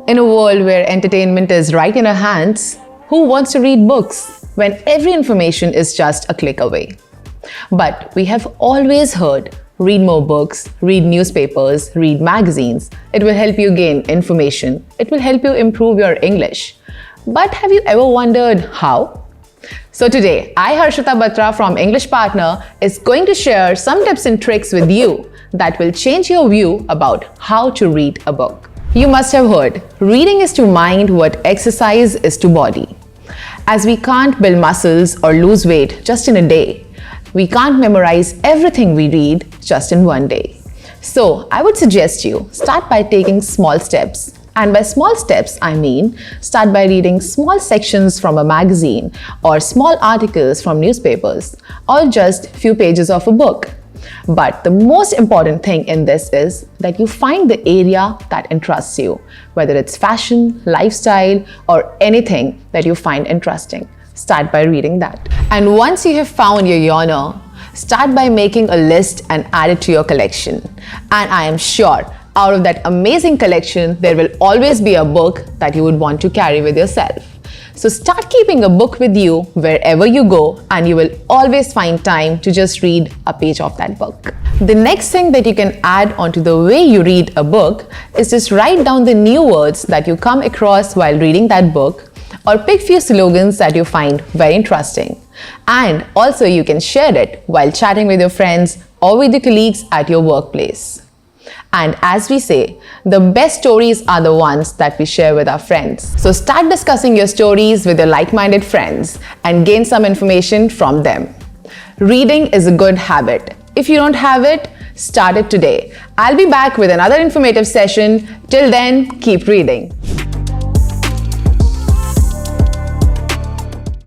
In a world where entertainment is right in our hands, who wants to read books when every information is just a click away? But we have always heard, read more books, read newspapers, read magazines. It will help you gain information. It will help you improve your English. But have you ever wondered how? So today, I, Harshita Batra from English Partner, is going to share some tips and tricks with you that will change your view about how to read a book. You must have heard, reading is to mind what exercise is to body. As we can't build muscles or lose weight just in a day, we can't memorize everything we read just in one day. So I would suggest you start by taking small steps. And by small steps, I mean start by reading small sections from a magazine or small articles from newspapers or just few pages of a book. But the most important thing in this is that you find the area that interests you, whether it's fashion, lifestyle, or anything that you find interesting. Start by reading that. And once you have found your genre, start by making a list and add it to your collection. And I am sure out of that amazing collection, there will always be a book that you would want to carry with yourself. So start keeping a book with you wherever you go, and you will always find time to just read a page of that book. The next thing that you can add onto the way you read a book is just write down the new words that you come across while reading that book, or pick few slogans that you find very interesting. And also you can share it while chatting with your friends or with your colleagues at your workplace. And as we say, the best stories are the ones that we share with our friends. So start discussing your stories with your like-minded friends and gain some information from them. Reading is a good habit. If you don't have it, start it today. I'll be back with another informative session. Till then, keep reading.